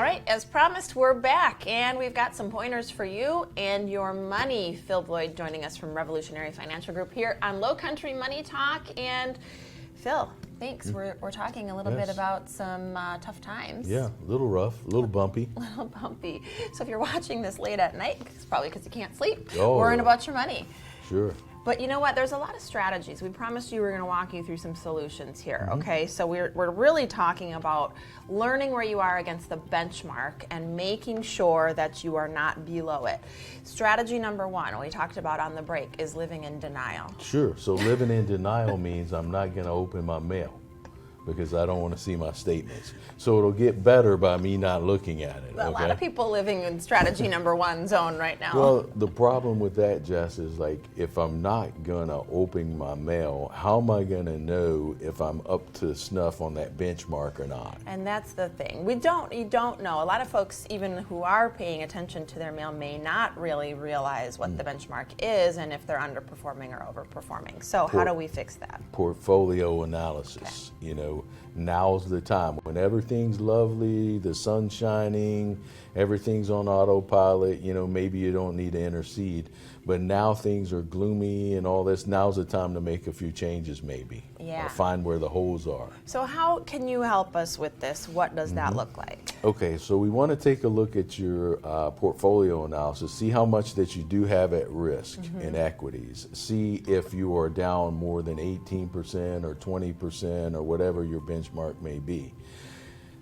right, as promised, we're back, and we've got some pointers for you and your money. Phil Bloyd joining us from Revolutionary Financial Group here on Lowcountry Money Talk. And Phil, thanks. We're talking a little bit about some tough times. Yeah, a little rough, a little bumpy. A little bumpy. So if you're watching this late at night, it's probably because you can't sleep, Oh, worrying about your money. Sure. But you know what? There's a lot of strategies. We promised you we were going to walk you through some solutions here, okay? So we're really talking about learning where you are against the benchmark and making sure that you are not below it. Strategy number one, we talked about on the break, is living in denial. Sure. So living in denial means I'm not going to open my mail because I don't want to see my statements. So it'll get better by me not looking at it. A lot of people living in strategy number one zone right now. Well, the problem with that, Jess, is like if I'm not going to open my mail, how am I going to know if I'm up to snuff on that benchmark or not? And that's the thing. You don't know. A lot of folks, even who are paying attention to their mail, may not really realize what the benchmark is and if they're underperforming or overperforming. So how do we fix that? Portfolio analysis. Okay. You know, now's the time. When everything's lovely, the sun's shining, everything's on autopilot, you know, maybe you don't need to intercede. But now things are gloomy and all this. Now's the time to make a few changes maybe. Yeah. Or find where the holes are. So how can you help us with this? What does that look like? Okay, so we want to take a look at your portfolio analysis, see how much that you do have at risk in equities, see if you are down more than 18% or 20% or whatever your benchmark may be.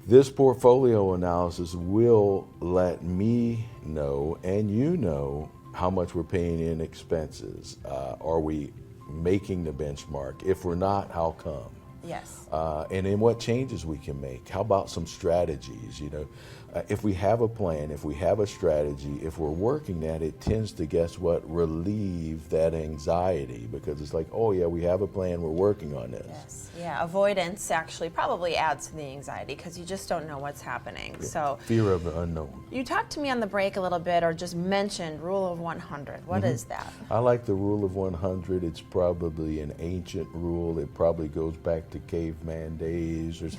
This portfolio analysis will let me know and you know how much we're paying in expenses. Are we making the benchmark? If we're not, how come? Yes. And then what changes we can make. How about some strategies? You know, if we have a plan, if we have a strategy, if we're working at it, tends to, guess what, relieve that anxiety because it's like, oh yeah, we have a plan, we're working on this. Yes. Yeah, avoidance actually probably adds to the anxiety because you just don't know what's happening. Yeah. So fear of the unknown. You talked to me on the break a little bit or just mentioned rule of 100. What is that? I like the rule of 100. It's probably an ancient rule. It probably goes back to caveman days.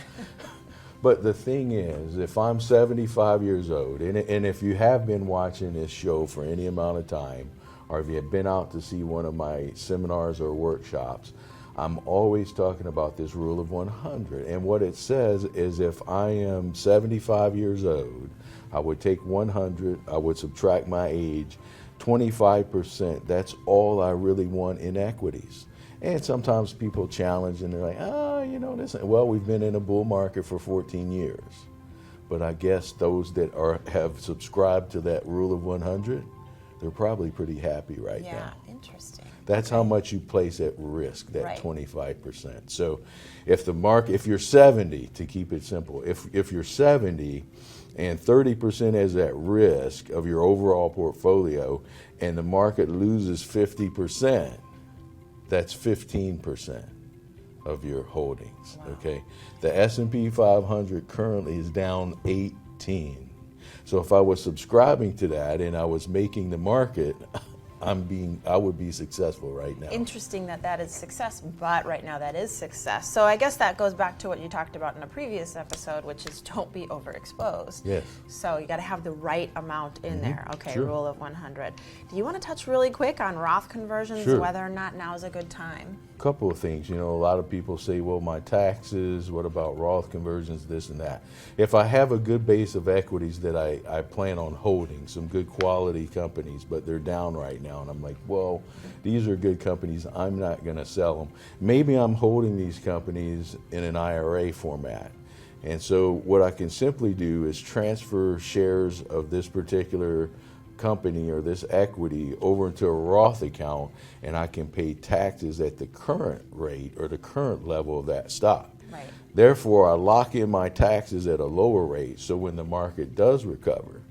But the thing is, if I'm 75 years old, and if you have been watching this show for any amount of time, or if you have been out to see one of my seminars or workshops, I'm always talking about this rule of 100. And what it says is if I am 75 years old, I would take 100, I would subtract my age, 25%, that's all I really want in equities. And sometimes people challenge and they're like, oh, you know, this. Well, we've been in a bull market for 14 years. But I guess those that have subscribed to that rule of 100, they're probably pretty happy right now. Yeah, interesting. That's how much you place at risk, that 25%. So if you're 70, to keep it simple, if you're 70 and 30% is at risk of your overall portfolio and the market loses 50%, that's 15% of your holdings, okay? The S&P 500 currently is down 18. So if I was subscribing to that and I was making the market, I would be successful right now. Interesting that is success, but right now that is success. So I guess that goes back to what you talked about in a previous episode, which is don't be overexposed. Yes. So you got to have the right amount in there. Okay, sure. Rule of 100. Do you want to touch really quick on Roth conversions, sure. whether or not now is a good time? Couple of things. You know, a lot of people say, well, my taxes, what about Roth conversions, this and that. If I have a good base of equities that I plan on holding, some good quality companies, but they're down right now, and I'm like, well, these are good companies, I'm not going to sell them. Maybe I'm holding these companies in an IRA format. And so what I can simply do is transfer shares of this particular company or this equity over into a Roth account, and I can pay taxes at the current rate or the current level of that stock. Right. Therefore, I lock in my taxes at a lower rate, so when the market does recover,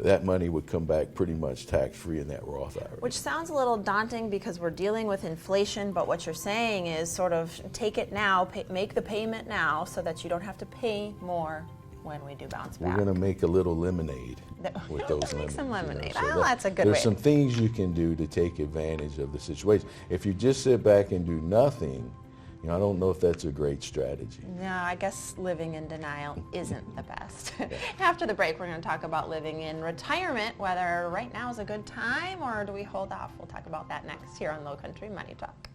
that money would come back pretty much tax-free in that Roth IRA. Which sounds a little daunting because we're dealing with inflation, but what you're saying is sort of take it now, make the payment now so that you don't have to pay more when we do bounce back. We're going to make a little lemonade with those Make some lemonade. You know, So that's a good way. There's some things you can do to take advantage of the situation. If you just sit back and do nothing, you know, I don't know if that's a great strategy. No, I guess living in denial isn't the best. Yeah. after the break, we're going to talk about living in retirement, whether right now is a good time or do we hold off. We'll talk about that next here on Lowcountry Money Talk.